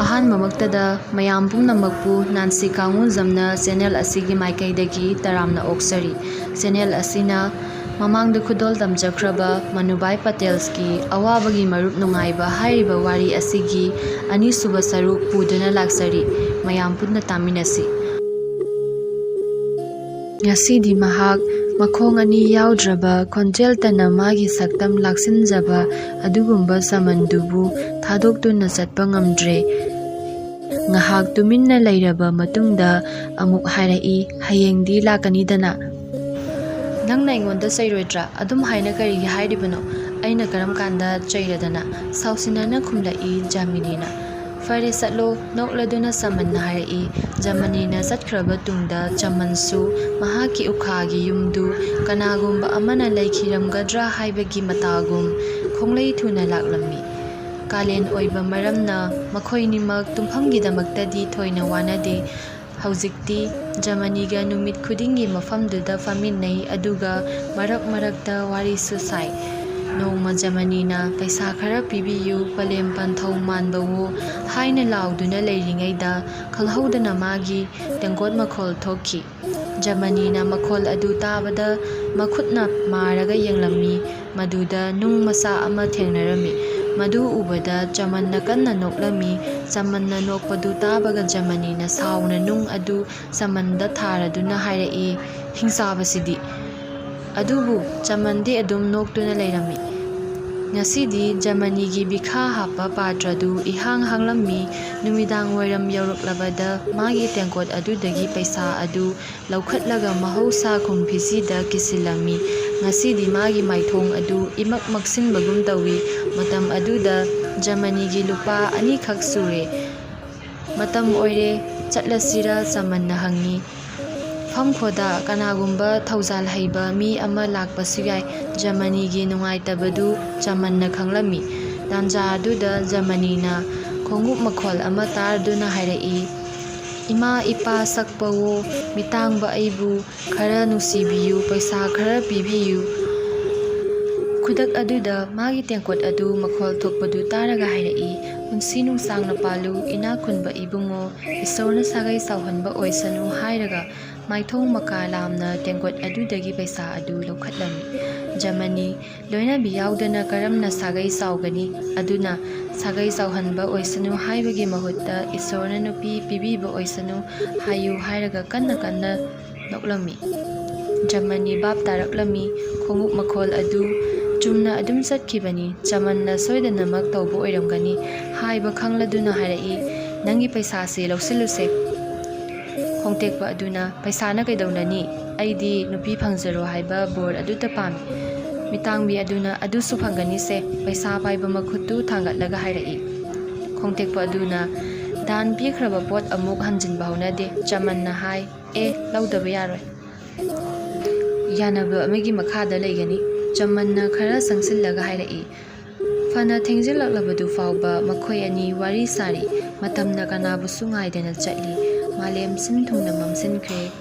ꯑꯍꯥꯟꯕꯃꯛꯇꯗ ꯃꯌꯥꯝ ꯄꯨꯝꯅꯃꯛꯄꯨ ꯅꯥꯟꯁꯤ ꯀꯥꯡꯉꯨꯖꯝꯅ ꯆꯦꯅꯦꯜ ꯑꯁꯤꯒꯤ ꯃꯥꯏꯀꯩꯗꯒꯤ ꯇꯔꯥꯝꯅ ꯑꯣꯛꯆꯔꯤ꯫ ꯆꯦꯅꯦꯜ ꯑꯁꯤꯅ ꯃꯃꯥꯡꯗ ꯈꯨꯗꯣꯜ ꯇꯝꯖꯈ꯭ꯔꯕ ꯃꯅꯨꯚꯥꯏ ꯄꯇꯦꯜꯁꯀꯤ ꯑꯋꯥꯕꯒꯤ ꯃꯔꯨꯞ ꯅꯨꯡꯉꯥꯏꯕ ꯍꯥꯏꯔꯤꯕ ꯋꯥꯔꯤ ꯑꯁꯤꯒꯤ ꯑꯅꯤꯁꯨꯕ ꯁꯔꯨꯛ ꯄꯨꯗꯨꯅ ꯂꯥꯛꯆꯔꯤ꯫ ꯃꯌꯥꯝ ꯄꯨꯟꯅ ꯇꯥꯃꯤꯟꯅꯁꯤ꯫ ꯉꯁꯤꯗꯤ ꯃꯍꯥꯛ ꯃꯈꯣꯡ ꯑꯅꯤ ꯌꯥꯎꯗ꯭ꯔꯕ ꯈꯣꯟꯖꯦꯜꯇꯅ ꯃꯥꯒꯤ ꯁꯛꯇꯝ ꯂꯥꯛꯁꯤꯟꯖꯕ ꯑꯗꯨꯒꯨꯝꯕ ꯆꯃꯟꯗꯨꯕꯨ ꯊꯥꯗꯣꯛꯇꯨꯅ ꯆꯠꯄ ꯉꯝꯗ꯭ꯔꯦ꯫ ꯉꯍꯥꯛ ꯇꯨꯃꯤꯟꯅ ꯂꯩꯔꯕ ꯃꯇꯨꯡꯗ ꯑꯃꯨꯛ ꯍꯥꯏꯔꯛꯏ, ꯍꯌꯦꯡꯗꯤ ꯂꯥꯛꯀꯅꯤꯗꯅ? ꯅꯪꯅ ꯑꯩꯉꯣꯟꯗ ꯆꯩꯔꯣꯏꯗ꯭ꯔꯥ? ꯑꯗꯨꯝ ꯍꯥꯏꯅ ꯀꯔꯤꯒꯤ ꯍꯥꯏꯔꯤꯕꯅꯣ? ꯑꯩꯅ ꯀꯔꯝ ꯀꯥꯟꯗ ꯆꯩꯔꯗꯅ? ꯁꯥꯎꯁꯤꯟꯅꯅ ꯈꯨꯝꯂꯛꯏ ꯖꯃꯅꯤꯅ꯫ ꯐꯔꯦ ꯆꯠꯂꯣ, ꯅꯣꯛꯂꯗꯨꯅ ꯆꯃꯟꯅ ꯍꯥꯏꯔꯛꯏ꯫ ꯖꯃꯅꯤꯅ ꯆꯠꯈ꯭ꯔꯕ ꯇꯨꯡꯗ ꯆꯃꯟꯁꯨ ꯃꯍꯥꯛꯀꯤ ꯎꯈꯥꯒꯤ ꯌꯨꯝꯗꯨ ꯀꯅꯥꯒꯨꯝꯕ ꯑꯃꯅ ꯂꯩꯈꯤꯔꯝꯒꯗ꯭ꯔꯥ ꯍꯥꯏꯕꯒꯤ ꯃꯇꯥꯒꯨꯝ ꯈꯣꯡꯂꯩ ꯊꯨꯅ ꯂꯥꯛꯂꯝꯃꯤ꯫ ꯀꯥꯂꯦꯟ ꯑꯣꯏꯕ ꯃꯔꯝꯅ ꯃꯈꯣꯏꯅꯤꯃꯛ ꯇꯨꯝꯐꯝꯒꯤꯗꯃꯛꯇꯗꯤ ꯊꯣꯏꯅ ꯋꯥꯅꯗꯦ꯫ ꯍꯧꯖꯤꯛꯇꯤ ꯖꯃꯅꯤꯒ ꯅꯨꯃꯤꯠ ꯈꯨꯗꯤꯡꯒꯤ ꯃꯐꯝꯗꯨꯗ ꯐꯝꯃꯤꯟꯅꯩ, ꯑꯗꯨꯒ ꯃꯔꯛ ꯃꯔꯛꯇ ꯋꯥꯔꯤꯁꯨ ꯁꯥꯏ꯫ ꯅꯣꯡꯃ ꯖꯃꯅꯤꯅ ꯄꯩꯁꯥ ꯈꯔ ꯄꯤꯕꯤꯌꯨ, ꯄꯂꯦꯝ ꯄꯟꯊꯧ ꯃꯥꯟꯕꯋꯣ ꯍꯥꯏꯅ ꯂꯥꯎꯗꯨꯅ ꯂꯩꯔꯤꯉꯩꯗ ꯈꯪꯍꯧꯗꯅ ꯃꯥꯒꯤ ꯇꯦꯡꯀꯣꯠ ꯃꯈꯣꯜ ꯊꯣꯛꯈꯤ꯫ ꯖꯃꯅꯤꯅ ꯃꯈꯣꯜ ꯑꯗꯨ ꯇꯥꯕꯗ ꯃꯈꯨꯠꯅ ꯃꯥꯔꯒ ꯌꯦꯡꯂꯝꯃꯤ꯫ ꯃꯗꯨꯗ ꯅꯨꯡ ꯃꯆꯥ ꯑꯃ ꯊꯦꯡꯅꯔꯝꯃꯤ꯫ ꯃꯗꯨ ꯎꯕꯗ ꯆꯃꯟꯅ ꯀꯟꯅ ꯅꯣꯛꯂꯝꯃꯤ꯫ ꯆꯃꯟꯅ ꯅꯣꯛꯄꯗꯨ ꯇꯥꯕꯒ ꯖꯃꯅꯤꯅ ꯁꯥꯎꯅ ꯅꯨꯡ ꯑꯗꯨ ꯆꯃꯟꯗ ꯊꯥꯔꯗꯨꯅ ꯍꯥꯏꯔꯛꯏ, ꯍꯤꯡꯆꯥꯕꯁꯤꯗꯤ! ꯑꯗꯨꯕꯨ ꯆꯃꯟꯗꯤ ꯑꯗꯨꯝ ꯅꯣꯛꯇꯨꯅ ꯂꯩꯔꯝꯃꯤ꯫ ꯉꯁꯤꯗꯤ ꯖꯃꯅꯤꯒꯤ ꯕꯤꯈꯥ ꯍꯥꯞꯄ ꯄꯥꯇ꯭ꯔꯗꯨ ꯏꯍꯥꯡ ꯍꯥꯡꯂꯝꯃꯤ꯫ ꯅꯨꯃꯤꯗꯥꯡꯋꯥꯏꯔꯝ ꯌꯧꯔꯛꯂꯕꯗ ꯃꯥꯒꯤ ꯇꯦꯡꯀꯣꯠ ꯑꯗꯨꯗꯒꯤ ꯄꯩꯁꯥ ꯑꯗꯨ ꯂꯧꯈꯠꯂꯒ ꯃꯍꯧꯁꯥ ꯈꯣꯡꯐꯤꯁꯤꯗ ꯀꯤꯁꯤꯜꯂꯝꯃꯤ꯫ ꯉꯁꯤꯗꯤ ꯃꯥꯒꯤ ꯃꯥꯏꯊꯣꯡ ꯑꯗꯨ ꯏꯃꯛ ꯃꯛꯁꯤꯟꯕꯒꯨꯝ ꯇꯧꯏ꯫ ꯃꯇꯝ ꯑꯗꯨꯗ ꯖꯃꯅꯤꯒꯤ ꯂꯨꯄꯥ 2 ꯈꯛ ꯁꯨꯔꯦ꯫ ꯃꯇꯝ ꯑꯣꯏꯔꯦ, ꯆꯠꯂꯁꯤꯔ? ꯆꯃꯟꯅ ꯍꯪꯉꯤ꯫ ꯐꯝꯈꯣꯗꯥ, ꯀꯅꯥꯒꯨꯝꯕ ꯊꯧꯖꯥꯜ ꯍꯩꯕ ꯃꯤ ꯑꯃ ꯂꯥꯛꯄꯁꯨ ꯌꯥꯏ꯫ ꯖꯃꯅꯤꯒꯤ ꯅꯨꯡꯉꯥꯏꯇꯕꯗꯨ ꯆꯃꯟꯅ ꯈꯪꯂꯝꯃꯤ꯫ ꯇꯥꯟꯖꯥ ꯑꯗꯨꯗ ꯖꯃꯅꯤꯅ ꯈꯣꯡꯎꯞ ꯃꯈꯣꯜ ꯑꯃ ꯇꯥꯗꯨꯅ ꯍꯥꯏꯔꯛꯏ, ꯏꯃꯥ ꯏꯄꯥ ꯁꯛꯄꯋꯣ, ꯃꯤꯇꯥꯡꯕ ꯑꯩꯕꯨ ꯈꯔ ꯅꯨꯡꯁꯤꯕꯤꯌꯨ, ꯄꯩꯁꯥ ꯈꯔ ꯄꯤꯕꯤꯌꯨ꯫ ꯈꯨꯗꯛ ꯑꯗꯨꯗ ꯃꯥꯒꯤ ꯇꯦꯡꯀꯣꯠ ꯑꯗꯨ ꯃꯈꯣꯜ ꯊꯣꯛꯄꯗꯨ ꯇꯥꯔꯒ ꯍꯥꯏꯔꯛꯏ, ꯄꯨꯟꯁꯤ ꯅꯨꯡꯁꯥꯡꯅ ꯄꯥꯜꯂꯨ, ꯏꯅꯥꯛ ꯈꯨꯟꯕ ꯏꯕꯨꯡꯉꯣ, ꯏꯁꯣꯔꯅ ꯁꯥꯒꯩ ꯁꯥꯎꯍꯟꯕ ꯑꯣꯏꯁꯅꯨ ꯍꯥꯏꯔꯒ ꯃꯥꯏꯊꯣꯡ ꯃꯀꯥ ꯂꯥꯝꯅ ꯇꯦꯡꯀꯣꯠ ꯑꯗꯨꯗꯒꯤ ꯄꯩꯁా ꯑꯗꯨ ꯂꯧꯈꯠꯂꯝꯃꯤ꯫ ꯖꯃꯅꯤ, ꯂꯣꯏꯅꯕꯤ ꯌꯥꯎꯗꯅ ꯀꯔꯝꯅ ꯁꯥꯒꯩ ꯁꯥꯎꯒꯅꯤ? ꯑꯗꯨꯅ ꯁꯥꯒꯩ ꯁꯥꯎꯍꯟꯕ ꯑꯣꯏꯁꯅꯨ ꯍꯥꯏꯕꯒꯤ ꯃꯍꯨꯠꯇ ꯏꯁꯣꯔꯅ ꯅꯨꯄꯤ ꯄꯤꯕꯤꯕ ꯑꯣꯏꯁꯅꯨ ꯍꯥꯏꯌꯨ ꯍꯥꯏꯔꯒ ꯀꯟꯅ ꯀꯟꯅ ꯅꯣꯛꯂꯝꯃꯤ꯫ ꯖꯃꯅꯤ ꯚꯥꯞ ꯇꯥꯔꯛꯂꯝꯃꯤ꯫ ꯈꯣꯡꯎꯞ ꯃꯈꯣꯜ ꯑꯗꯨ ꯆꯨꯝꯅ ꯑꯗꯨꯝ ꯆꯠꯈꯤꯕꯅꯤ, ꯆꯃꯟꯅ ꯁꯣꯏꯗꯅꯃꯛ ꯇꯧꯕ ꯑꯣꯏꯔꯝꯒꯅꯤ ꯍꯥꯏꯕ ꯈꯪꯂꯗꯨꯅ ꯍꯥꯏꯔꯛꯏ, ꯅꯪꯒꯤ ꯄꯩꯁꯥꯁꯤ ꯂꯧꯁꯤꯜꯂꯨꯁꯦ꯫ ꯈꯣꯡꯇꯦꯛꯄ ꯑꯗꯨꯅ, ꯄꯩꯁꯥꯅ ꯀꯩꯗꯧꯅꯅꯤ? ꯑꯩꯗꯤ ꯅꯨꯄꯤ ꯐꯪꯖꯔꯣ ꯍꯥꯏꯕ ꯕꯣꯔ ꯑꯗꯨꯇ ꯄꯥꯝꯃꯤ꯫ ꯃꯤꯇꯥꯡꯕꯤ ꯑꯗꯨꯅ, ꯑꯗꯨꯁꯨ ꯐꯪꯒꯅꯤꯁꯦ, ꯄꯩꯁా ꯄꯥꯏꯕ ꯃꯈꯨꯠꯇꯨ ꯊꯥꯡꯒꯠꯂꯒ ꯍꯥꯏꯔꯛꯏ꯫ ꯈꯣꯡꯇꯦꯛꯄ ꯑꯗꯨꯅ, ꯗꯥꯟ ꯄꯤꯈ꯭ꯔꯕ ꯄꯣꯠ ꯑꯃꯨꯛ ꯍꯟꯖꯤꯟꯕ ꯍꯧꯅꯗꯦ꯫ ꯆꯃꯟꯅ ꯍꯥꯏ, ꯂꯧꯗꯕ ꯌꯥꯔꯣꯏ꯫ ꯌꯥꯅꯕ ꯑꯃꯒꯤ ꯃꯈꯥꯗ ꯂꯩꯒꯅꯤ꯫ ꯆꯃꯟꯅ ꯈꯔ ꯆꯪꯁꯤꯜꯂꯒ ꯍꯥꯏꯔꯛꯏ꯫ ꯐꯅ ꯊꯦꯡꯖꯤꯜꯂꯛꯂꯕꯗꯨ ꯐꯥꯎꯕ ꯃꯈꯣꯏ ꯑꯅꯤ ꯋꯥꯔꯤ ꯁꯥꯔꯤ꯫ ꯃꯇꯝꯅ ꯀꯅꯥꯕꯨꯁꯨ ꯉꯥꯏꯗꯅ ꯆꯠꯂꯤ꯫ ꯃꯥꯂꯦꯝ ꯁꯤꯟ ꯊꯨꯡꯅ ꯃꯝꯁꯤꯟꯈ꯭ꯔꯦ꯫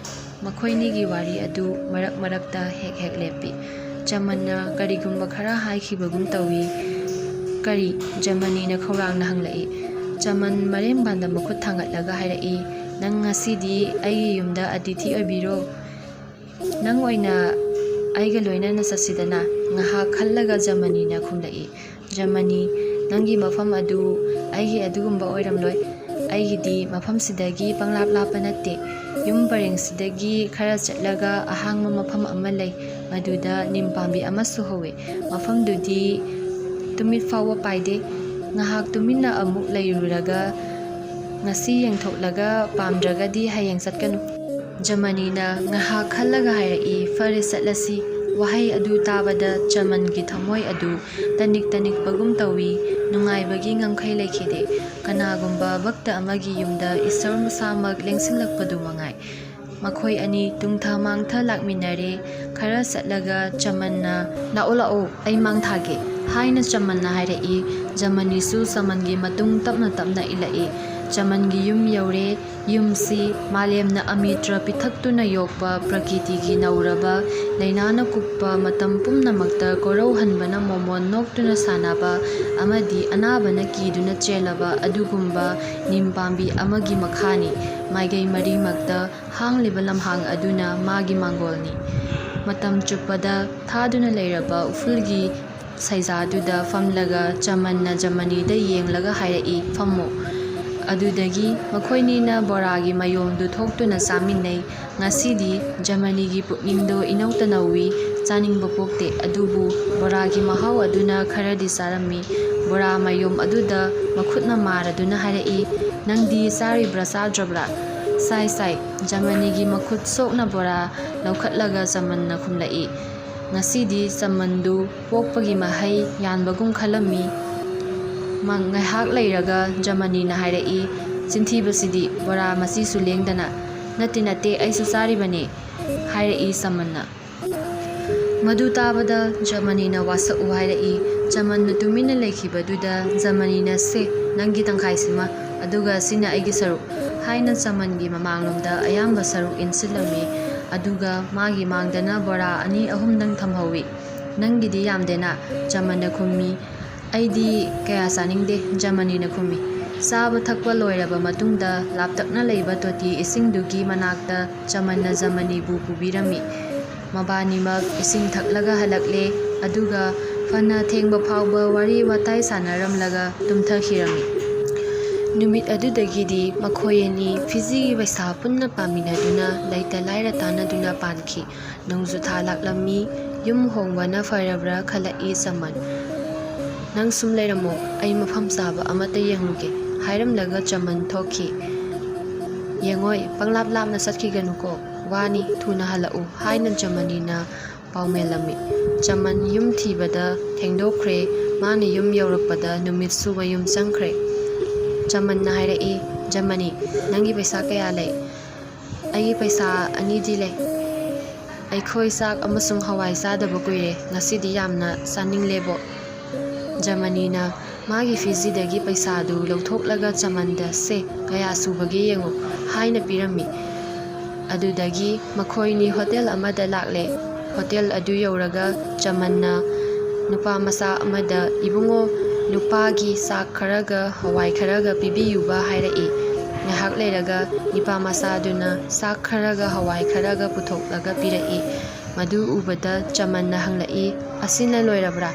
ꯃꯈꯣꯏꯅꯤꯒꯤ ꯋꯥꯔꯤ ꯑꯗꯨ ꯃꯔꯛ ꯃꯔꯛꯇ ꯍꯦꯛ ꯍꯦꯛ ꯂꯦꯞꯄꯤ꯫ ꯆꯃꯟꯅ ꯀꯔꯤꯒꯨꯝꯕ ꯈꯔ ꯍꯥꯏꯈꯤꯕꯒꯨꯝ ꯇꯧꯏ꯫ ꯀꯔꯤ? ꯖꯃꯅꯤꯅ ꯈꯧꯔꯥꯡꯅ ꯍꯪꯂꯛꯏ꯫ ꯆꯃꯟ ꯃꯔꯦꯝꯕꯥꯟꯗ ꯃꯈꯨꯠ ꯊꯥꯡꯒꯠꯂꯒ ꯍꯥꯏꯔꯛꯏ, ꯅꯪ ꯉꯁꯤꯗꯤ ꯑꯩꯒꯤ ꯌꯨꯝꯗ ꯑꯇꯤꯊꯤ ꯑꯣꯏꯕꯤꯔꯣ꯫ ꯅꯪ ꯑꯣꯏꯅ ꯑꯩꯒ ꯂꯣꯏꯅꯅ ꯆꯠꯁꯤꯗꯅ? ꯉꯍꯥꯛ ꯈꯜꯂꯒ ꯖꯃꯅꯤꯅ ꯈꯨꯝꯂꯛꯏ꯫ ꯖꯃꯅꯤ, ꯅꯪꯒꯤ ꯃꯐꯝ ꯑꯗꯨ ꯑꯩꯒꯤ ꯑꯗꯨꯒꯨꯝꯕ ꯑꯣꯏꯔꯝꯂꯣꯏ꯫ ꯑꯩꯒꯤꯗꯤ ꯃꯐꯝꯁꯤꯗꯒꯤ ꯄꯪꯂꯥꯞ ꯂꯥꯞꯄ ꯅꯠꯇꯦ꯫ ꯌꯨꯝ ꯄꯔꯦꯡꯁꯤꯗꯒꯤ ꯈꯔ ꯆꯠꯂꯒ ꯑꯍꯥꯡꯕ ꯃꯐꯝ ꯑꯃ ꯂꯩ, ꯃꯗꯨꯗ ꯅꯤꯝ ꯄꯥꯝꯕꯤ ꯑꯃꯁꯨ ꯍꯧꯏ꯫ ꯃꯐꯝꯗꯨꯗꯤ ꯇꯨꯃꯤꯠ ꯐꯥꯎꯕ ꯄꯥꯏꯗꯦ꯫ ꯉꯍꯥꯛ ꯇꯨꯃꯤꯟꯅ ꯑꯃꯨꯛ ꯂꯩꯔꯨꯔꯒ ꯉꯁꯤ ꯌꯦꯡꯊꯣꯛꯂꯒ ꯄꯥꯝꯗ꯭ꯔꯒꯗꯤ ꯍꯌꯦꯡ ꯆꯠꯀꯅꯨ꯫ ꯖꯃꯅꯤꯅ ꯉꯍꯥꯛ ꯈꯜꯂꯒ ꯍꯥꯏꯔꯛꯏ, ꯐꯔꯦ ꯆꯠꯂꯁꯤ꯫ ꯋꯥꯍꯩ ꯑꯗꯨ ꯇꯥꯕꯗ ꯆꯃꯟꯒꯤ ꯊꯃꯣꯏ ꯑꯗꯨ ꯇꯅꯤꯛ ꯇꯅꯤꯛꯄꯒꯨꯝ ꯇꯧꯏ꯫ ꯅꯨꯡꯉꯥꯏꯕꯒꯤ ꯉꯝꯈꯩ ꯂꯩꯈꯤꯗꯦ꯫ ꯀꯅꯥꯒꯨꯝꯕ ꯚꯛꯇ ꯑꯃꯒꯤ ꯌꯨꯝꯗ ꯏꯁꯣꯔ ꯃꯁꯥꯃꯛ ꯂꯦꯡꯁꯤꯜꯂꯛꯄꯗꯨ ꯃꯉꯥꯏ꯫ ꯃꯈꯣꯏ ꯑꯅꯤ ꯇꯨꯡꯊ ꯃꯥꯡꯊ ꯂꯥꯛꯃꯤꯟꯅꯔꯦ꯫ ꯈꯔ ꯆꯠꯂꯒ ꯆꯃꯟꯅ, ꯂꯥꯛꯑꯣ ꯂꯥꯛꯑꯣ, ꯑꯩ ꯃꯥꯡ ꯊꯥꯒꯦ ꯍꯥꯏꯅ ꯆꯃꯟꯅ ꯍꯥꯏꯔꯛꯏ꯫ ꯖꯃꯅꯤꯁꯨ ꯆꯃꯟꯒꯤ ꯃꯇꯨꯡ ꯇꯞꯅ ꯇꯞꯅ ꯏꯜꯂꯛꯏ꯫ ꯆꯃꯟꯒꯤ ꯌꯨꯝ ꯌꯧꯔꯦ꯫ ꯌꯨꯝꯁꯤ ꯃꯥꯂꯦꯝꯅ ꯑꯃꯤꯇ꯭ꯔ ꯄꯤꯊꯛꯇꯨꯅ ꯌꯣꯛꯄ ꯄ꯭ꯔꯀꯤꯇꯤꯒꯤ ꯅꯧꯔꯕ ꯂꯩꯅꯥꯅ ꯀꯨꯞꯄ ꯃꯇꯝ ꯄꯨꯝꯅꯃꯛꯇ ꯀꯣꯔꯧꯍꯟꯕꯅ ꯃꯣꯃꯣꯟ ꯅꯣꯛꯇꯨꯅ ꯁꯥꯟꯅꯕ ꯑꯃꯗꯤ ꯑꯅꯥꯕꯅ ꯀꯤꯗꯨꯅ ꯆꯦꯜꯂꯕ ꯑꯗꯨꯒꯨꯝꯕ ꯅꯤꯝ ꯄꯥꯝꯕꯤ ꯑꯃꯒꯤ ꯃꯈꯥꯅꯤ꯫ ꯃꯥꯏꯀꯩ ꯃꯔꯤꯃꯛꯇ ꯍꯥꯡꯂꯤꯕ ꯂꯝꯍꯥꯡ ꯑꯗꯨꯅ ꯃꯥꯒꯤ ꯃꯥꯡꯒꯣꯜꯅꯤ꯫ ꯃꯇꯝ ꯆꯨꯞꯄꯗ ꯊꯥꯗꯨꯅ ꯂꯩꯔꯕ ꯎꯐꯨꯜꯒꯤ ꯁꯩꯖꯥꯗꯨꯗ ꯐꯝꯂꯒ ꯆꯃꯟꯅ ꯖꯃꯅꯤꯗ ꯌꯦꯡꯂꯒ ꯍꯥꯏꯔꯛꯏ, ꯐꯝꯃꯨ꯫ ꯑꯗꯨꯗꯒꯤ ꯃꯈꯣꯏꯅꯤꯅ ꯕꯣꯔꯥꯒꯤ ꯃꯌꯣꯝꯗꯨ ꯊꯣꯛꯇꯨꯅ ꯆꯥꯃꯤꯟꯅꯩ꯫ ꯉꯁꯤꯗꯤ ꯖꯃꯅꯤꯒꯤ ꯄꯨꯛꯅꯤꯡꯗꯣ ꯏꯅꯧꯇ ꯅꯧꯏ, ꯆꯥꯅꯤꯡꯕ ꯄꯣꯛꯇꯦ꯫ ꯑꯗꯨꯕꯨ ꯕꯣꯔꯥꯒꯤ ꯃꯍꯥꯎ ꯑꯗꯨꯅ ꯈꯔꯗꯤ ꯆꯥꯔꯝꯃꯤ꯫ ꯕꯣꯔꯥ ꯃꯌꯣꯝ ꯑꯗꯨꯗ ꯃꯈꯨꯠꯅ ꯃꯥꯔꯗꯨꯅ ꯍꯥꯏꯔꯛꯏ, ꯅꯪꯗꯤ ꯆꯥꯔꯤꯕ꯭ꯔꯥ ꯆꯥꯗ꯭ꯔꯕ꯭ꯔꯥ? ꯆꯥꯏ ꯆꯥꯏ꯫ ꯖꯃꯅꯤꯒꯤ ꯃꯈꯨꯠ ꯁꯣꯛꯅ ꯕꯣꯔꯥ ꯂꯧꯈꯠꯂꯒ ꯆꯃꯟꯅ ꯈꯨꯝꯂꯛꯏ꯫ ꯉꯁꯤꯗꯤ ꯆꯃꯟꯗꯨ ꯄꯣꯛꯄꯒꯤ ꯃꯍꯩ ꯌꯥꯟꯕꯒꯨꯝ ꯈꯜꯂꯝꯃꯤ꯫ ꯉꯥꯏꯍꯥꯛ ꯂꯩꯔꯒ ꯖꯃꯅꯤꯅ ꯍꯥꯏꯔꯛꯏ, ꯆꯤꯟꯊꯤꯕꯁꯤꯗꯤ ꯕꯣꯔꯥ ꯃꯆꯤꯁꯨ ꯂꯦꯡꯗꯅ꯫ ꯅꯠꯇꯦ ꯅꯠꯇꯦ, ꯑꯩꯁꯨ ꯆꯥꯔꯤꯕꯅꯤ, ꯍꯥꯏꯔꯛꯏ ꯆꯃꯟꯅ꯫ ꯃꯗꯨ ꯇꯥꯕꯗ ꯖꯃꯅꯤꯅ ꯋꯥꯁꯛꯎ ꯍꯥꯏꯔꯛꯏ꯫ ꯆꯃꯟꯅ ꯇꯨꯃꯤꯟꯅ ꯂꯩꯈꯤꯕꯗꯨꯗ ꯖꯃꯅꯤꯅ ꯁꯦ, ꯅꯪꯒꯤ ꯇꯪꯈꯥꯏꯁꯤꯃ, ꯑꯗꯨꯒ ꯁꯤꯅ ꯑꯩꯒꯤ ꯁꯔꯨꯛ ꯍꯥꯏꯅ ꯆꯃꯟꯒꯤ ꯃꯃꯥꯡꯂꯣꯝꯗ ꯑꯌꯥꯝꯕ ꯁꯔꯨꯛ ꯏꯟꯁꯤꯜꯂꯝꯃꯤ꯫ ꯑꯗꯨꯒ ꯃꯥꯒꯤ ꯃꯥꯡꯗꯅ ꯕꯣꯔꯥ ꯑꯅꯤ ꯑꯍꯨꯝꯗꯪ ꯊꯝꯍꯧꯏ꯫ ꯅꯪꯒꯤꯗꯤ ꯌꯥꯝꯗꯦꯅ, ꯆꯃꯟꯅ ꯈꯨꯝꯃꯤ꯫ ꯑꯩꯗꯤ ꯀꯌꯥ ꯆꯥꯅꯤꯡꯗꯦ, ꯖꯃꯅꯤꯅ ꯈꯨꯝꯃꯤ꯫ ꯆꯥꯕ ꯊꯛꯄ ꯂꯣꯏꯔꯕ ꯃꯇꯨꯡꯗ ꯂꯥꯞꯇꯛꯅ ꯂꯩꯕ ꯇꯣꯇꯤ ꯏꯁꯤꯡꯗꯨꯒꯤ ꯃꯅꯥꯛꯇ ꯆꯃꯟꯅ ꯖꯃꯅꯤꯕꯨ ꯄꯨꯕꯤꯔꯝꯃꯤ꯫ ꯃꯕꯥꯅꯤꯃꯛ ꯏꯁꯤꯡ ꯊꯛꯂꯒ ꯍꯜꯂꯛꯂꯦ꯫ ꯑꯗꯨꯒ ꯐꯅ ꯊꯦꯡꯕ ꯐꯥꯎꯕ ꯋꯥꯔꯤ ꯋꯥꯇꯥꯏ ꯁꯥꯅꯔꯝꯂꯒ ꯇꯨꯝꯊꯈꯤꯔꯝꯃꯤ꯫ ꯅꯨꯃꯤꯠ ꯑꯗꯨꯗꯒꯤꯗꯤ ꯃꯈꯣꯏ ꯑꯅꯤ ꯐꯤꯖꯤꯒꯤ ꯄꯩꯁꯥ ꯄꯨꯟꯅ ꯄꯥꯃꯤꯟꯅꯗꯨꯅ ꯂꯩꯇ ꯂꯥꯏꯔ ꯇꯥꯟꯅꯗꯨꯅ ꯄꯥꯟꯈꯤ꯫ ꯅꯣꯡꯖꯨꯊꯥ ꯂꯥꯛꯂꯝꯃꯤ꯫ ꯌꯨꯝ ꯍꯣꯡꯕꯅ ꯐꯔꯕ꯭ꯔꯥ ꯈꯜꯂꯛꯏ ꯆꯃꯟ꯫ ꯅꯪ ꯁꯨꯝ ꯂꯩꯔꯝꯃꯣ, ꯑꯩ ꯃꯐꯝ ꯆꯥꯕ ꯑꯃꯇ ꯌꯦꯡꯂꯨꯒꯦ, ꯍꯥꯏꯔꯝꯂꯒ ꯆꯃꯟ ꯊꯣꯛꯈꯤ꯫ ꯌꯦꯡꯉꯣꯏ, ꯄꯪꯂꯥꯞ ꯂꯥꯞꯅ ꯆꯠꯈꯤꯒꯅꯨꯀꯣ, ꯋꯥꯅꯤ, ꯊꯨꯅ ꯍꯜꯂꯛꯎ ꯍꯥꯏꯅ ꯖꯃꯅꯤꯅ ꯄꯥꯎꯃꯦꯜꯂꯝꯃꯤ꯫ ꯆꯃꯟ ꯌꯨꯝ ꯊꯤꯕꯗ ꯊꯦꯡꯗꯣꯛꯈ꯭ꯔꯦ꯫ ꯃꯥꯅ ꯌꯨꯝ ꯌꯧꯔꯛꯄꯗ ꯅꯨꯃꯤꯠꯁꯨ ꯃꯌꯨꯝ ꯆꯪꯈ꯭ꯔꯦ꯫ ꯆꯃꯟꯅ ꯍꯥꯏꯔꯛꯏ, ꯖꯃꯅꯤ, ꯅꯪꯒꯤ ꯄꯩꯁꯥ ꯀꯌꯥ ꯂꯩ? ꯑꯩꯒꯤ ꯄꯩꯁꯥ 2ꯗꯤ ꯂꯩ꯫ ꯑꯩꯈꯣꯏ ꯆꯥꯛ ꯑꯃꯁꯨꯡ ꯍꯋꯥꯏ ꯆꯥꯗꯕ ꯀꯨꯏꯔꯦ, ꯉꯁꯤꯗꯤ ꯌꯥꯝꯅ ꯆꯥꯅꯤꯡꯂꯦꯕꯣ꯫ ꯖꯃꯅꯤꯅ ꯃꯥꯒꯤ ꯐꯤꯖꯤꯗꯒꯤ ꯄꯩꯁꯥꯗꯨ ꯂꯧꯊꯣꯛꯂꯒ ꯆꯃꯟꯗ ꯁꯦ, ꯀꯌా ꯁꯨꯕꯒꯦ ꯌꯦꯡꯉꯨ ꯍꯥꯏꯅ ꯄꯤꯔꯝꯃꯤ꯫ ꯑꯗꯨꯗꯒꯤ ꯃꯈꯣꯏꯅꯤ ꯍꯣꯇꯦꯜ ꯑꯃꯗ ꯂꯥꯛꯂꯦ꯫ ꯍꯣꯇꯦꯜ ꯑꯗꯨ ꯌꯧꯔꯒ ꯆꯃꯟꯅ ꯅꯨꯄꯥꯃꯆꯥ ꯑꯃꯗ, ꯏꯕꯨꯡꯉꯣ, ꯅꯨꯄꯥꯒꯤ ꯆꯥꯛ ꯈꯔꯒ ꯍꯋꯥꯏ ꯈꯔꯒ ꯄꯤꯕꯤꯌꯨꯕ ꯍꯥꯏꯔꯛꯏ꯫ ꯉꯥꯏꯍꯥꯛ ꯂꯩꯔꯒ ꯅꯨꯄꯥꯃꯆꯥꯗꯨꯅ ꯆꯥꯛ ꯈꯔꯒ ꯍꯋꯥꯏ ꯈꯔꯒ ꯄꯨꯊꯣꯛꯂꯒ ꯄꯤꯔꯛꯏ꯫ ꯃꯗꯨ ꯎꯕꯗ ꯆꯃꯟꯅ ꯍꯪꯂꯛꯏ, ꯑꯁꯤꯅ ꯂꯣꯏꯔꯕ꯭ꯔꯥ?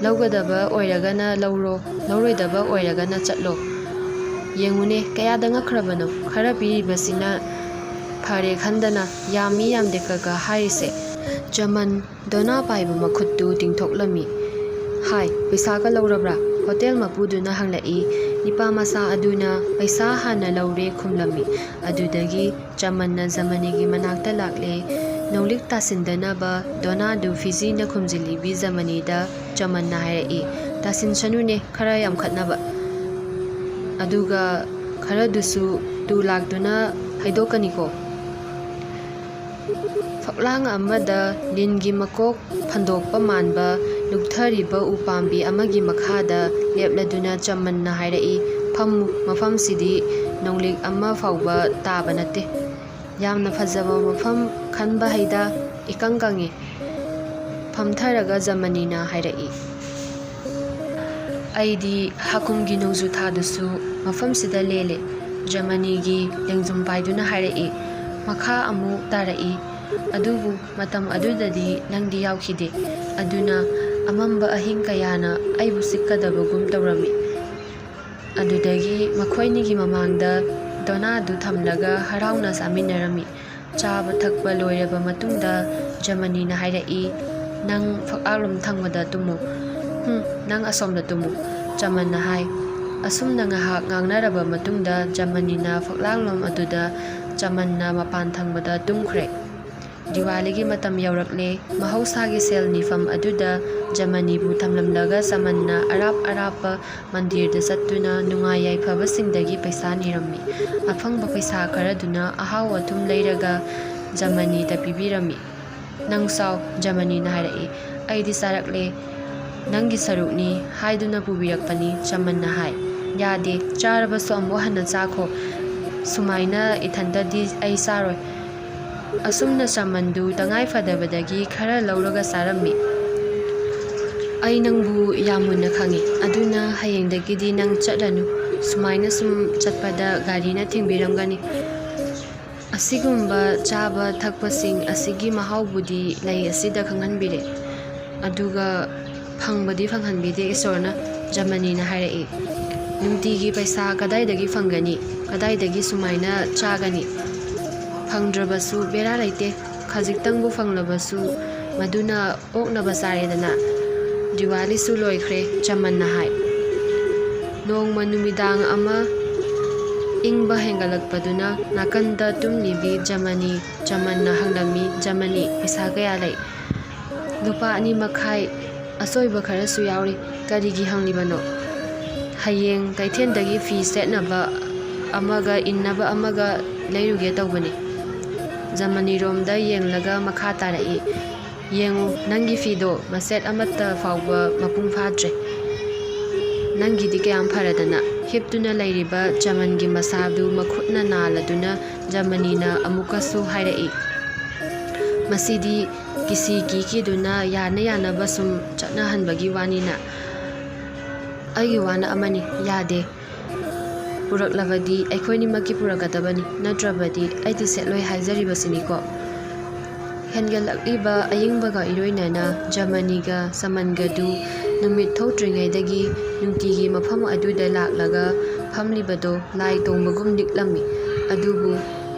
ꯂꯧꯒꯗꯕ ꯑꯣꯏꯔꯒꯅ ꯂꯧꯔꯣ, ꯂꯧꯔꯣꯏꯗꯕ ꯑꯣꯏꯔꯒꯅ ꯆꯠꯂꯣ꯫ ꯌꯦꯡꯉꯨꯅꯦ, ꯀꯌꯥꯗ ꯉꯛꯈ꯭ꯔꯕꯅꯣ, ꯈꯔ ꯄꯤꯔꯤꯕꯁꯤꯅ ꯐꯔꯦ ꯈꯟꯗꯅ ꯌꯥꯝꯃꯤ ꯌꯥꯝꯗꯦꯀꯒ ꯍꯥꯏꯔꯤꯁꯦ꯫ ꯆꯃꯟ ꯗꯣꯅꯥ ꯄꯥꯏꯕ ꯃꯈꯨꯠꯇꯨ ꯇꯤꯡꯊꯣꯛꯂꯝꯃꯤ꯫ ꯍꯥꯏ, ꯄꯩꯁꯥꯒ ꯂꯧꯔꯕ꯭ꯔꯥ? ꯍꯣꯇꯦꯜ ꯃꯄꯨꯗꯨꯅ ꯍꯪꯂꯛꯏ꯫ ꯅꯨꯄꯥꯃꯆꯥ ꯑꯗꯨꯅ ꯄꯩꯁꯥ ꯍꯥꯟꯅ ꯂꯧꯔꯦ ꯈꯨꯝꯂꯝꯃꯤ꯫ ꯑꯗꯨꯗꯒꯤ ꯆꯃꯟꯅ ꯖꯃꯅꯤꯒꯤ ꯃꯅꯥꯛꯇ ꯂꯥꯛꯂꯦ꯫ ꯅꯧꯂꯤꯛ ꯇꯥꯁꯤꯟꯗꯅꯕ ꯗꯣꯅꯥꯗꯨ ꯐꯤꯖꯤꯅ ꯈꯨꯝꯖꯤꯜꯂꯤꯕꯤ ꯖꯃꯅꯤꯗ ꯆꯃꯟꯅ ꯍꯥꯏꯔꯛꯏ, ꯇꯥꯁꯤꯟꯁꯅꯨꯅꯦ, ꯈꯔ ꯌꯥꯝꯈꯠꯅꯕ꯫ ꯑꯗꯨꯒ ꯈꯔꯗꯨꯁꯨ ꯇꯨ ꯂꯥꯛꯇꯨꯅ ꯍꯩꯗꯣꯛꯀꯅꯤꯀꯣ꯫ ꯐꯛꯂꯥꯡ ꯑꯃꯗ ꯂꯤꯟꯒꯤ ꯃꯀꯣꯛ ꯐꯟꯗꯣꯛꯄ ꯃꯥꯟꯕ ꯂꯨꯛꯊꯔꯤꯕ ꯎꯄꯥꯝꯕꯤ ꯑꯃꯒꯤ ꯃꯈꯥꯗ ꯂꯦꯞꯂꯗꯨꯅ ꯆꯃꯟꯅ ꯍꯥꯏꯔꯛꯏ, ꯐꯝꯃꯨ, ꯃꯐꯝꯁꯤꯗꯤ ꯅꯣꯡꯂꯤꯛ ꯑꯃ ꯐꯥꯎꯕ ꯇꯥꯕ ꯅꯠꯇꯦ꯫ ꯌꯥꯝꯅ ꯐꯖꯕ ꯃꯐꯝ ꯈꯟꯕ ꯍꯩꯗ, ꯏꯀꯪ ꯀꯪꯏ꯫ ꯐꯝꯊꯔꯒ ꯖꯃꯅꯤꯅ ꯍꯥꯏꯔꯛꯏ꯫ ꯑꯩꯗꯤ ꯍꯥꯀꯨꯝꯒꯤ ꯅꯣꯡꯖꯨꯊꯥꯗꯨꯁꯨ ꯃꯐꯝꯁꯤꯗ ꯂꯦꯜꯂꯦ, ꯖꯃꯅꯤꯒꯤ ꯂꯦꯡꯖꯨꯝ ꯄꯥꯏꯗꯨꯅ ꯍꯥꯏꯔꯛꯏ꯫ ꯃꯈꯥ ꯑꯃꯨꯛ ꯇꯥꯔꯛꯏ꯫ ꯑꯗꯨꯕꯨ ꯃꯇꯝ ꯑꯗꯨꯗꯗꯤ ꯅꯪꯗꯤ ꯌꯥꯎꯈꯤꯗꯦ꯫ ꯑꯗꯨꯅ ꯑꯃꯝꯕ ꯑꯍꯤꯡ ꯀꯌꯥꯅ ꯑꯩꯕꯨ ꯆꯤꯛꯀꯗꯕꯒꯨꯝ ꯇꯧꯔꯝꯃꯤ꯫ ꯑꯗꯨꯗꯒꯤ ꯃꯈꯣꯏꯅꯤꯒꯤ ꯃꯃꯥꯡꯗ ꯗꯣꯅꯥꯗꯨ ꯊꯝꯂꯒ ꯍꯔꯥꯎꯅ ꯆꯥꯃꯤꯟꯅꯔꯝꯃꯤ꯫ ꯆꯥꯕ ꯊꯛꯄ ꯂꯣꯏꯔꯕ ꯃꯇꯨꯡꯗ ꯖꯃꯅꯤꯅ ꯍꯥꯏꯔꯛꯏ, ꯅꯪ ꯐꯛꯂꯥꯡꯂꯣꯝ ꯊꯪꯕꯗ ꯇꯨꯝꯃꯨ꯫ ꯅꯪ ꯑꯁꯣꯝꯗ ꯇꯨꯝꯃꯨ, ꯆꯃꯟꯅ ꯍꯥꯏ꯫ ꯑꯁꯨꯝꯅ ꯉꯥꯏꯍꯥꯛ ꯉꯥꯡꯅꯔꯕ ꯃꯇꯨꯡꯗ ꯖꯃꯅꯤꯅ ꯐꯛꯂꯥꯡꯂꯣꯝ ꯑꯗꯨꯗ, ꯆꯃꯟꯅ ꯃꯄꯥꯟ ꯊꯪꯕꯗ ꯇꯨꯝꯈ꯭ꯔꯦ꯫ ꯗꯤꯋꯥꯂꯤꯒꯤ ꯃꯇꯝ ꯌꯧꯔꯛꯂꯦ꯫ ꯃꯍꯧꯁꯥꯒꯤ ꯁꯦꯜ ꯅꯤꯐꯝ ꯑꯗꯨꯗ ꯖꯃꯅꯤꯕꯨ ꯊꯝꯂꯝꯂꯒ ꯆꯃꯟꯅ ꯑꯔꯥꯞ ꯑꯔꯥꯞꯄ ꯃꯟꯗꯤꯔꯗ ꯆꯠꯇꯨꯅ ꯅꯨꯡꯉꯥꯏ ꯌꯥꯏꯐꯕꯁꯤꯡꯗꯒꯤ ꯄꯩꯁꯥ ꯅꯤꯔꯝꯃꯤ꯫ ꯑꯐꯪꯕ ꯄꯩꯁꯥ ꯈꯔꯗꯨꯅ ꯑꯍꯥꯎ ꯑꯊꯨꯝ ꯂꯩꯔꯒ ꯖꯃꯅꯤꯗ ꯄꯤꯕꯤꯔꯝꯃꯤ꯫ ꯅꯪ ꯆꯥꯎ, ꯖꯃꯅꯤꯅ ꯍꯥꯏꯔꯛꯏ꯫ ꯑꯩꯗꯤ ꯆꯥꯔꯛꯂꯦ, ꯅꯪꯒꯤ ꯁꯔꯨꯛꯅꯤ ꯍꯥꯏꯗꯨꯅ ꯄꯨꯕꯤꯔꯛꯄꯅꯤ, ꯆꯃꯟꯅ ꯍꯥꯏ꯫ ꯌꯥꯗꯦ, ꯆꯥꯔꯕꯁꯨ ꯑꯃꯨꯛ ꯍꯟꯅ ꯆꯥꯈꯣ, ꯁꯨꯃꯥꯏꯅ ꯏꯊꯟꯇꯗꯤ ꯑꯩ ꯆꯥꯔꯣꯏ꯫ ꯑꯁꯨꯝꯅ ꯆꯃꯟꯗꯨ ꯇꯉꯥꯏ ꯐꯗꯕꯗꯒꯤ ꯈꯔ ꯂꯧꯔꯒ ꯆꯥꯔꯝꯃꯤ꯫ ꯑꯩ ꯅꯪꯕꯨ ꯌꯥꯝ ꯃꯨꯟꯅ ꯈꯪꯏ, ꯑꯗꯨꯅ ꯍꯌꯦꯡꯗꯒꯤꯗꯤ ꯅꯪ ꯆꯠꯂꯅꯨ, ꯁꯨꯃꯥꯏꯅ ꯁꯨꯝ ꯆꯠꯄꯗ ꯒꯥꯔꯤꯅ ꯊꯤꯟꯕꯤꯔꯝꯒꯅꯤ꯫ ꯑꯁꯤꯒꯨꯝꯕ ꯆꯥꯕ ꯊꯛꯄꯁꯤꯡ ꯑꯁꯤꯒꯤ ꯃꯍꯥꯎꯕꯨꯗꯤ ꯂꯩ ꯑꯁꯤꯗ ꯈꯪꯍꯟꯕꯤꯔꯦ, ꯑꯗꯨꯒ ꯐꯪꯕꯗꯤ ꯐꯪꯍꯟꯕꯤꯗꯦ ꯏꯁꯣꯔꯅ, ꯖꯃꯅꯤꯅ ꯍꯥꯏꯔꯛꯏ꯫ ꯅꯨꯡꯇꯤꯒꯤ ꯄꯩꯁꯥ ꯀꯗꯥꯏꯗꯒꯤ ꯐꯪꯒꯅꯤ, ꯀꯗꯥꯏꯗꯒꯤ ꯁꯨꯃꯥꯏꯅ ꯆꯥꯒꯅꯤ? ꯐꯪꯗ꯭ꯔꯕꯁꯨ ꯕꯦꯔꯥ ꯂꯩꯇꯦ, ꯈꯖꯤꯛꯇꯪꯕꯨ ꯐꯪꯂꯕꯁꯨ ꯃꯗꯨꯅ ꯑꯣꯛꯅꯕ ꯆꯥꯔꯦꯗꯅ꯫ ꯗꯤꯋꯥꯂꯤꯁꯨ ꯂꯣꯏꯈ꯭ꯔꯦ, ꯖꯃꯟꯅ ꯍꯥꯏ꯫ ꯅꯣꯡꯃ ꯅꯨꯃꯤꯗꯥꯡ ꯑꯃ ꯏꯪꯕ ꯍꯦꯟꯒꯠꯂꯛꯄꯗꯨꯅ ꯅꯥꯀꯟꯗ ꯇꯨꯝꯂꯤꯕꯤ ꯖꯃꯟꯅ ꯍꯪꯂꯝꯃꯤ, ꯖꯃꯅꯤ, ꯄꯩꯁꯥ ꯀꯌꯥ ꯂꯩ? ꯂꯨꯄꯥ 2.5, ꯑꯆꯣꯏꯕ ꯈꯔꯁꯨ ꯌꯥꯎꯔꯤ꯫ ꯀꯔꯤꯒꯤ ꯍꯪꯂꯤꯕꯅꯣ? ꯍꯌꯦꯡ ꯀꯩꯊꯦꯜꯗꯒꯤ ꯐꯤ ꯁꯦꯠꯅꯕ ꯑꯃꯒ ꯏꯟꯅꯕ ꯑꯃꯒ ꯂꯩꯔꯨꯒꯦ ꯇꯧꯕꯅꯤ꯫ ꯖꯃꯅꯤꯔꯣꯝꯗ ꯌꯦꯡꯂꯒ ꯃꯈꯥ ꯇꯥꯔꯛꯏ, ꯌꯦꯡꯉꯨ, ꯅꯪꯒꯤ ꯐꯤꯗꯣ ꯃꯆꯦꯠ ꯑꯃꯠꯇ ꯐꯥꯎꯕ ꯃꯄꯨꯡ ꯐꯥꯗ꯭ꯔꯦ꯫ ꯅꯪꯒꯤꯗꯤ ꯀꯌꯥꯝ ꯐꯔꯗꯅ꯫ ꯍꯤꯞꯇꯨꯅ ꯂꯩꯔꯤꯕ ꯖꯃꯟꯒꯤ ꯃꯁꯥꯗꯨ ꯃꯈꯨꯠꯅ ꯅꯥꯜꯂꯗꯨꯅ ꯖꯃꯅꯤꯅ ꯑꯃꯨꯛꯀꯁꯨ ꯍꯥꯏꯔꯛꯏ, ꯃꯁꯤꯗꯤ ꯀꯤꯁꯤ ꯀꯤꯈꯤꯗꯨꯅ ꯌꯥꯅ ꯌꯥꯅꯕ ꯁꯨꯝ ꯆꯠꯅꯍꯟꯕꯒꯤ ꯋꯥꯅꯤꯅ꯫ ꯑꯩꯒꯤ ꯋꯥꯅ ꯑꯃꯅꯤ, ꯌꯥꯗꯦ, ꯄꯨꯔꯛꯂꯕꯗꯤ ꯑꯩꯈꯣꯏꯅꯤꯃꯛꯀꯤ ꯄꯨꯔꯛꯀꯗꯕꯅꯤ, ꯅꯠꯇ꯭ꯔꯕꯗꯤ ꯑꯩꯗꯤ ꯁꯦꯠꯂꯣꯏ ꯍꯥꯏꯖꯔꯤꯕꯁꯤꯅꯤꯀꯣ꯫ ꯍꯦꯟꯒꯠꯂꯛꯂꯤꯕ ꯑꯏꯪꯕꯒ ꯏꯔꯣꯏꯅꯅ ꯖꯃꯅꯤꯒ ꯆꯃꯟꯒꯗꯨ ꯅꯨꯃꯤꯠ ꯊꯣꯛꯇ꯭ꯔꯤꯉꯩꯗꯒꯤ ꯅꯨꯡꯇꯤꯒꯤ ꯃꯐꯝ ꯑꯗꯨꯗ ꯂꯥꯛꯂꯒ ꯐꯝꯂꯤꯕꯗꯣ ꯂꯥꯏ ꯇꯣꯡꯕꯒꯨꯝ ꯅꯤꯛꯂꯝꯃꯤ꯫ ꯑꯗꯨꯕꯨ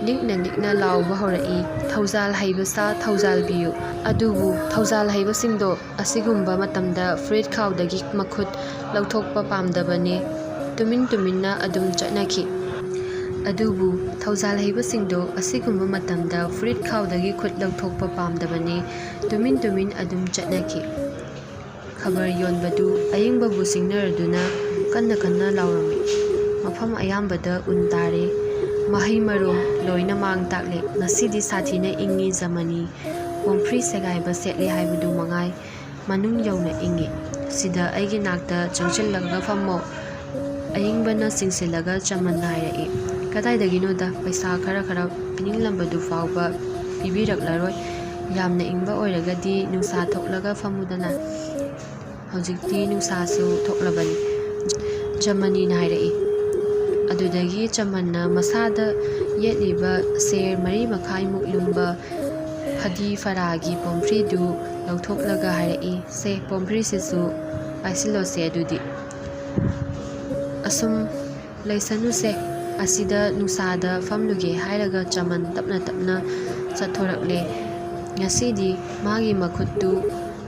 ꯂꯤꯛꯅ ꯂꯤꯛꯅ ꯂꯥꯎꯕ ꯍꯧꯔꯛꯏ, ꯊꯧꯖꯥꯜ ꯍꯩꯕ ꯁꯥ ꯊꯧꯖꯥꯜꯕꯤꯌꯨ꯫ ꯑꯗꯨꯕꯨ ꯊꯧꯖꯥꯜ ꯍꯩꯕꯁꯤꯡꯗꯣ ꯑꯁꯤꯒꯨꯝꯕ ꯃꯇꯝꯗ ꯐꯨꯔꯤꯠ ꯈꯥꯎꯗꯒꯤ ꯃꯈꯨꯠ ꯂꯧꯊꯣꯛꯄ ꯄꯥꯝꯗꯕꯅꯦ, ꯇꯨꯃꯤꯟ ꯇꯨꯃꯤꯟꯅ ꯑꯗꯨꯝ ꯆꯠꯅꯈꯤ꯫ ꯑꯗꯨꯕꯨ ꯊꯧꯖꯥꯜ ꯍꯩꯕꯁꯤꯡꯗꯣ ꯑꯁꯤꯒꯨꯝꯕ ꯃꯇꯝꯗ ꯐꯨꯔꯤꯠ ꯈꯥꯎꯗꯒꯤ ꯈꯨꯠ ꯂꯧꯊꯣꯛꯄ ꯄꯥꯝꯗꯕꯅꯦ, ꯇꯨꯃꯤꯟ ꯇꯨꯃꯤꯟ ꯑꯗꯨꯝ ꯆꯠꯅꯈꯤ꯫ ꯈꯕꯔ ꯌꯣꯟꯕꯗꯨ ꯑꯏꯪꯕꯕꯨ ꯁꯤꯡꯅꯔꯗꯨꯅ ꯀꯟꯅ ꯀꯟꯅ ꯂꯥꯎꯔꯝꯃꯤ꯫ ꯃꯐꯝ ꯑꯌꯥꯝꯕꯗ ꯎꯟ ꯇꯥꯔꯦ, ꯃꯍꯩ ꯃꯔꯣꯡ ꯂꯣꯏꯅ ꯃꯥꯡ ꯇꯥꯛꯂꯦ꯫ ꯉꯁꯤꯗꯤ ꯁꯥꯊꯤꯅ ꯏꯪꯉꯤ ꯖꯃꯅꯤ, ꯄꯣꯝꯐ꯭ꯔꯤ ꯁꯦꯒꯥꯏꯕ ꯁꯦꯠꯂꯦ ꯍꯥꯏꯕꯗꯨꯃꯉꯥꯏ, ꯃꯅꯨꯡ ꯌꯧꯅ ꯏꯪꯉꯤ꯫ ꯁꯤꯗ ꯑꯩꯒꯤ ꯅꯥꯛꯇ ꯆꯪꯁꯤꯜꯂꯒ ꯐꯝꯃꯣ, ꯑꯏꯪꯕꯅ ꯆꯤꯡꯁꯤꯜꯂꯒ ꯆꯃꯟꯅ ꯍꯥꯏꯔꯛꯏ꯫ ꯀꯗꯥꯏꯗꯒꯤꯅꯣꯗ, ꯄꯩꯁꯥ ꯈꯔ ꯄꯤꯅꯤꯡꯂꯝꯕꯗꯨ ꯐꯥꯎꯕ ꯄꯤꯕꯤꯔꯛꯂꯔꯣꯏ꯫ ꯌꯥꯝꯅ ꯏꯪꯕ ꯑꯣꯏꯔꯒꯗꯤ ꯅꯨꯡꯁꯥ ꯊꯣꯛꯂꯒ ꯐꯝꯃꯨꯗꯅ꯫ ꯍꯧꯖꯤꯛꯇꯤ ꯅꯨꯡꯁꯥꯁꯨ ꯊꯣꯛꯂꯕꯅꯤ, ꯖꯃꯅꯤꯅ ꯍꯥꯏꯔꯛꯏ꯫ ꯑꯗꯨꯗꯒꯤ ꯆꯃꯟꯅ ꯃꯁꯥꯗ ꯌꯦꯠꯂꯤꯕ ꯁꯦꯔ 3.5 ꯂꯨꯝꯕ ꯐꯗꯤ ꯐꯔꯥꯒꯤ ꯄꯣꯝꯐ꯭ꯔꯤꯗꯨ ꯂꯧꯊꯣꯛꯂꯒ ꯍꯥꯏꯔꯛꯏ, ꯁꯦ, ꯄꯣꯝꯐ꯭ꯔꯤꯁꯤꯁꯨ ꯄꯥꯏꯁꯤꯜꯂꯣꯁꯦ ꯑꯗꯨꯗꯤ꯫ ꯑꯁꯨꯝ ꯂꯩꯁꯅꯨꯁꯦ, ꯑꯁꯤꯗ ꯅꯨꯡꯁꯥꯗ ꯐꯝꯂꯨꯒꯦ ꯍꯥꯏꯔꯒ ꯆꯃꯟ ꯇꯞꯅ ꯇꯞꯅ ꯆꯠꯊꯣꯔꯛꯂꯦ꯫ ꯉꯁꯤꯗꯤ ꯃꯥꯒꯤ ꯃꯈꯨꯠꯇꯨ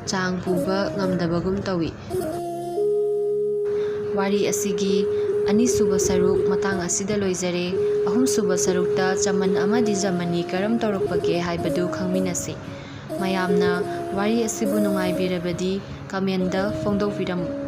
ꯆꯥꯡ ꯄꯨꯕ ꯉꯝꯗꯕꯒꯨꯝ ꯇꯧꯏ꯫ ꯋꯥꯔꯤ ꯑꯁꯤꯒꯤ ꯑꯅꯤꯁꯨꯕ ꯁꯔꯨꯛ ꯃꯇꯥꯡ ꯑꯁꯤꯗ ꯂꯣꯏꯖꯔꯦ꯫ ꯑꯍꯨꯝꯁꯨꯕ ꯁꯔꯨꯛꯇ ꯆꯃꯟ ꯑꯃꯗꯤ ꯖꯃꯅꯤ ꯀꯔꯝ ꯇꯧꯔꯛꯄꯒꯦ ꯍꯥꯏꯕꯗꯨ ꯈꯪꯃꯤꯟꯅꯁꯤ꯫ ꯃꯌꯥꯝꯅ ꯋꯥꯔꯤ ꯑꯁꯤꯕꯨ ꯅꯨꯡꯉꯥꯏꯕꯤꯔꯕꯗꯤ ꯀꯃꯦꯟꯗ ꯐꯣꯡꯗꯣꯛꯄꯤꯔꯝꯃꯨ꯫